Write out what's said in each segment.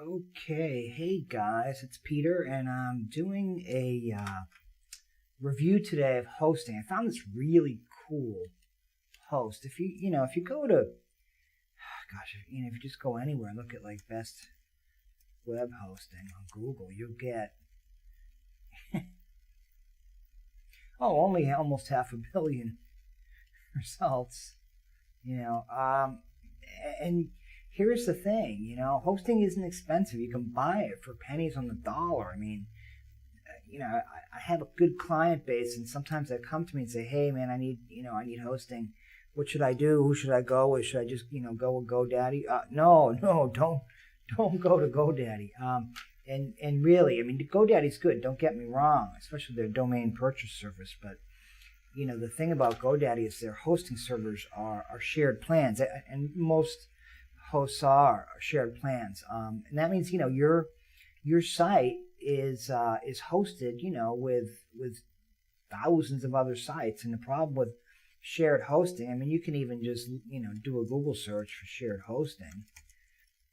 Okay, hey guys, it's Peter, and I'm doing a review today of hosting. I found this really cool host. If you go to, if you just go anywhere and look at like best web hosting on Google, you'll get only almost half a billion results. You know, um, and here's the thing. Hosting isn't expensive. You can buy it for pennies on the dollar. I mean, I have a good client base, and sometimes they come to me and say, "Hey, man, I need hosting. What should I do? Who should I go with? Should I just, go with GoDaddy?" No, don't go to GoDaddy. And really, I mean, GoDaddy's good. Don't get me wrong, especially their domain purchase service. But the thing about GoDaddy is their hosting servers are shared plans, and most hosts are shared plans. And that means your site is hosted, with thousands of other sites. And the problem with shared hosting, I mean, you can even just do a Google search for shared hosting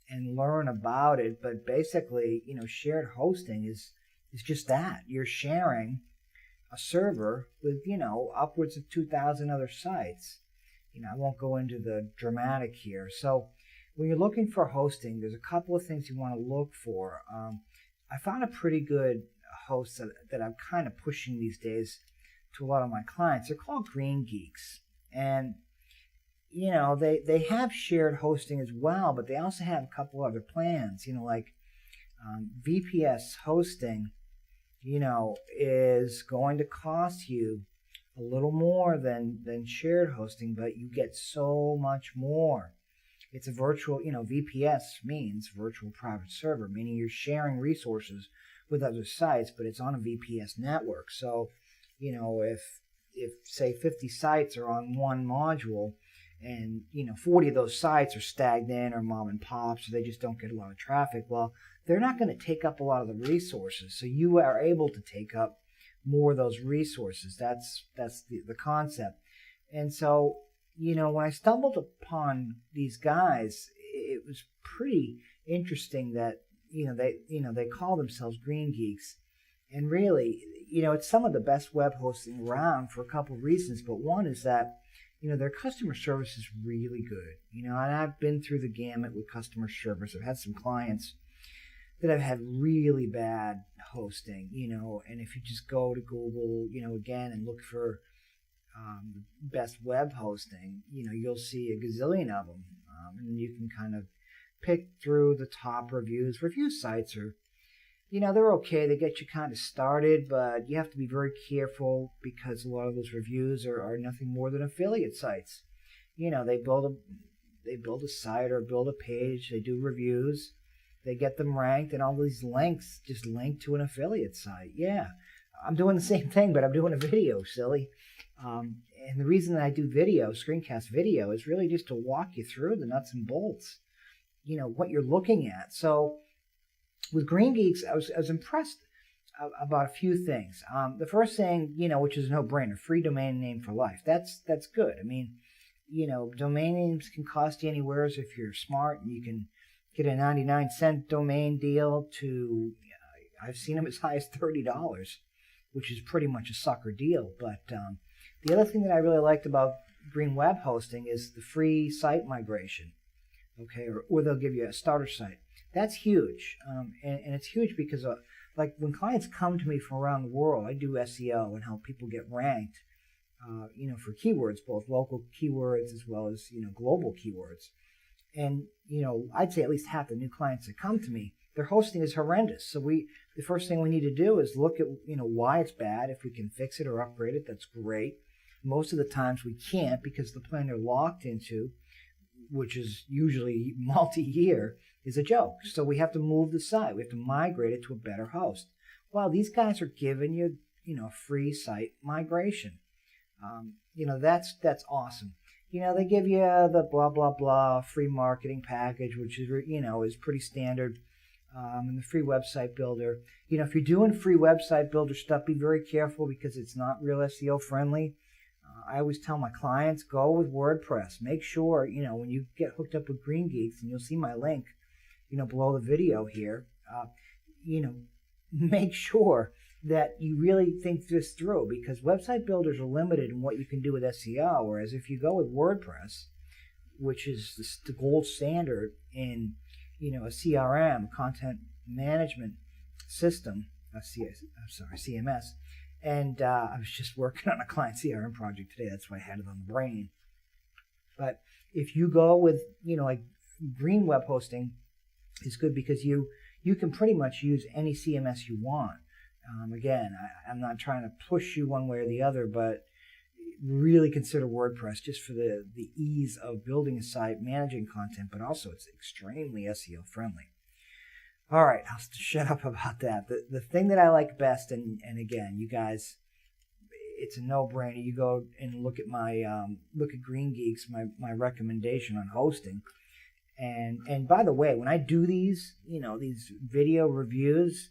and learn about it. But basically, shared hosting is just that. You're sharing a server with upwards of 2,000 other sites. I won't go into the dramatic here. So when you're looking for hosting, there's a couple of things you want to look for. I found a pretty good host that I'm kind of pushing these days to a lot of my clients. They're called Green Geeks, and they have shared hosting as well, but they also have a couple other plans. Like VPS hosting, is going to cost you a little more than shared hosting, but you get so much more. It's a virtual, VPS means virtual private server, meaning you're sharing resources with other sites, but it's on a VPS network. So, if say 50 sites are on one module, and 40 of those sites are stagnant or mom and pops, or they just don't get a lot of traffic, well, they're not going to take up a lot of the resources. So you are able to take up more of those resources. That's the concept. And so, when I stumbled upon these guys, it was pretty interesting that they call themselves Green Geeks, and really, it's some of the best web hosting around for a couple of reasons. But one is that their customer service is really good. And I've been through the gamut with customer service. I've had some clients that have had really bad hosting. And if you just go to Google, again, and look for best web hosting, you'll see a gazillion of them, and you can kind of pick through the top reviews. Review sites are, they're okay. They get you kind of started, but you have to be very careful because a lot of those reviews are nothing more than affiliate sites. They build a site or build a page. They do reviews. They get them ranked, and all these links just link to an affiliate site. Yeah, I'm doing the same thing, but I'm doing a video, silly. And the reason that I do video, screencast video, is really just to walk you through the nuts and bolts, what you're looking at. So with Green Geeks, I was impressed about a few things. The first thing, which is a no-brainer, free domain name for life. That's good. I mean, domain names can cost you anywhere. So if you're smart, you can get a 99-cent domain deal to, I've seen them as high as $30, which is pretty much a sucker deal. But the other thing that I really liked about Green Web Hosting is the free site migration, okay, or they'll give you a starter site. That's huge, and it's huge because like when clients come to me from around the world, I do SEO and help people get ranked, for keywords, both local keywords as well as global keywords. And I'd say at least half the new clients that come to me, their hosting is horrendous. So the first thing we need to do is look at why it's bad. If we can fix it or upgrade it, that's great. Most of the times we can't because the plan they're locked into, which is usually multi-year, is a joke. So we have to move the site. We have to migrate it to a better host. Well, these guys are giving you, a free site migration. That's awesome. They give you the blah, blah, blah free marketing package, which is, is pretty standard. And the free website builder. If you're doing free website builder stuff, be very careful because it's not real SEO friendly. I always tell my clients, go with WordPress. Make sure, when you get hooked up with Green Geeks, and you'll see my link below the video here, make sure that you really think this through, because website builders are limited in what you can do with SEO, whereas if you go with WordPress, which is the gold standard in a CRM, content management system, CMS. And I was just working on a client CRM project today. That's why I had it on the brain. But if you go with, like Green Web Hosting is good because you can pretty much use any CMS you want. Again, I'm not trying to push you one way or the other, but really consider WordPress just for the ease of building a site, managing content, but also it's extremely SEO friendly. All right, I'll shut up about that. The thing that I like best, and again, you guys, it's a no-brainer. You go and look at Green Geeks, my recommendation on hosting. And by the way, when I do these video reviews,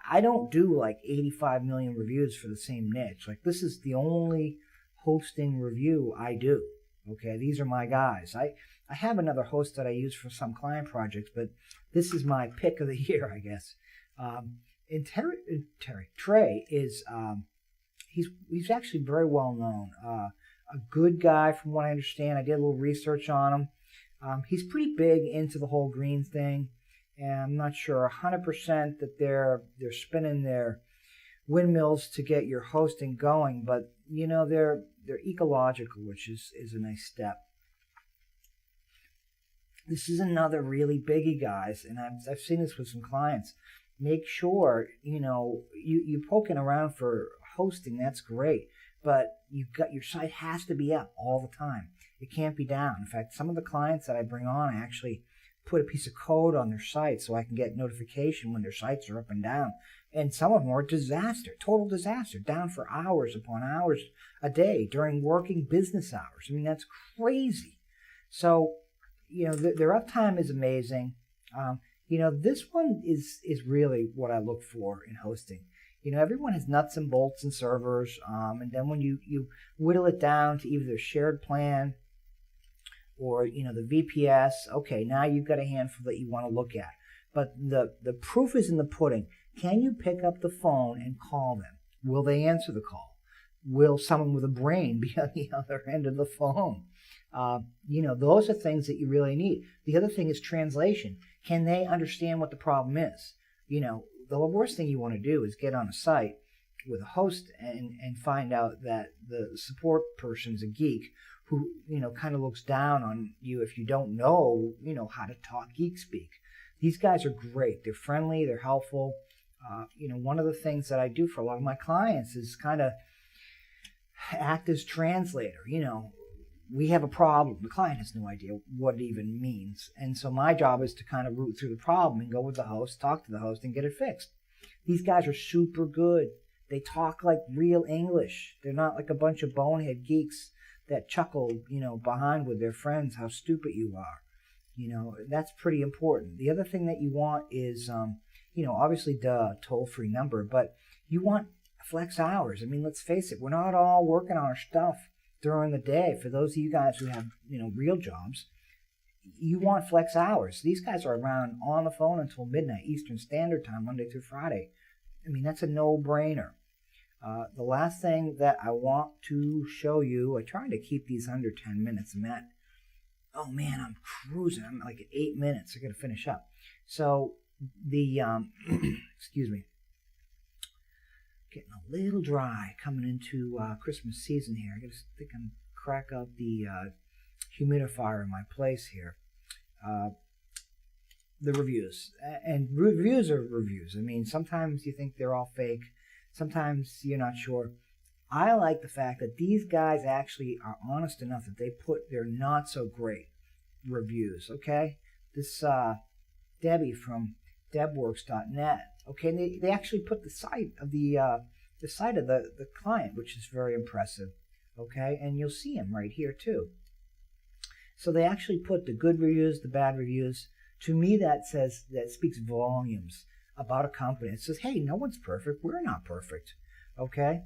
I don't do like 85 million reviews for the same niche. Like, this is the only hosting review I do. Okay, these are my guys. I have another host that I use for some client projects, but this is my pick of the year, I guess. And Trey is he's actually very well known. A good guy from what I understand. I did a little research on him. He's pretty big into the whole green thing, and I'm not sure 100% that they're spinning their windmills to get your hosting going, but they're ecological, which is a nice step. This is another really biggie, guys, and I've seen this with some clients. Make sure you're poking around for hosting. That's great, but your site has to be up all the time. It can't be down. In fact, some of the clients that I bring on, I actually put a piece of code on their site so I can get notification when their sites are up and down. And some of them are total disaster, down for hours upon hours a day during working business hours. I mean, that's crazy. So, their uptime is amazing. This one is really what I look for in hosting. Everyone has nuts and bolts and servers, and then when you whittle it down to either their shared plan or the VPS, okay, now you've got a handful that you want to look at. But the proof is in the pudding. Can you pick up the phone and call them? Will they answer the call? Will someone with a brain be on the other end of the phone? Those are things that you really need. The other thing is translation. Can they understand what the problem is? The worst thing you want to do is get on a site with a host and find out that the support person's a geek who, kind of looks down on you if you don't know, how to talk geek speak. These guys are great. They're friendly. They're helpful. One of the things that I do for a lot of my clients is kind of act as translator. We have a problem. The client has no idea what it even means. And so my job is to kind of root through the problem and go with the host, talk to the host, and get it fixed. These guys are super good. They talk like real English. They're not like a bunch of bonehead geeks that chuckle, behind with their friends how stupid you are. That's pretty important. The other thing that you want is, obviously the toll-free number, but you want flex hours. I mean, let's face it, we're not all working on our stuff during the day. For those of you guys who have, real jobs, you want flex hours. These guys are around on the phone until midnight Eastern Standard Time, Monday through Friday. I mean, that's a no-brainer. The last thing that I want to show you, I try to keep these under 10 minutes. I'm at, oh man, I'm cruising. I'm like at 8 minutes. I got to finish up. So the, excuse me, getting a little dry coming into Christmas season here. I think I'm crack up the humidifier in my place here. The reviews. And reviews are reviews. I mean, sometimes you think they're all fake. Sometimes you're not sure. I like the fact that these guys actually are honest enough that they put their not so great reviews, okay? This Debbie from debworks.net, okay, they actually put the site of the client, which is very impressive, okay? And you'll see them right here too. So they actually put the good reviews, the bad reviews. To me, that speaks volumes about a company. It says, hey, no one's perfect. We're not perfect. Okay?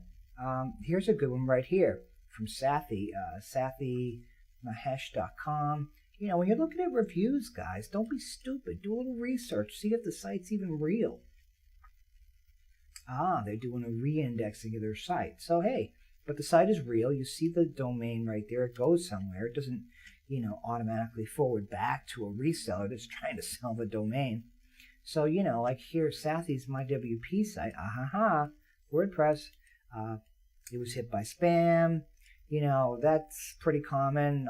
Here's a good one right here from Sathi, SathiMahesh.com. You know, when you're looking at reviews, guys, don't be stupid. Do a little research. See if the site's even real. Ah, they're doing a re-indexing of their site. So, hey, but the site is real. You see the domain right there. It goes somewhere. It doesn't, automatically forward back to a reseller that's trying to sell the domain. So, like here, Sathy's My WP site, WordPress, it was hit by spam. That's pretty common.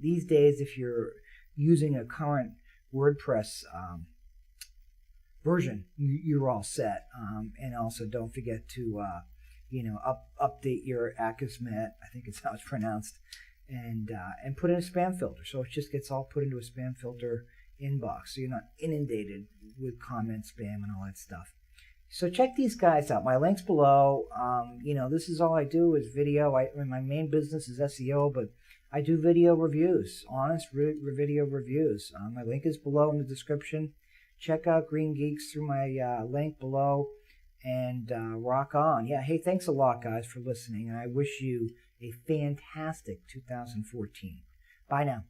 These days, if you're using a current WordPress version, you're all set. And also, don't forget to, update your Akismet, I think it's how it's pronounced, and put in a spam filter. So it just gets all put into a spam filter inbox, so you're not inundated with comment spam and all that stuff. So check these guys out. My link's below. This is all I do is video. My main business is SEO, but I do video reviews, honest video reviews. My link is below in the description. Check out Green Geeks through my link below, and rock on. Yeah, hey, thanks a lot, guys, for listening, and I wish you a fantastic 2014. Bye now.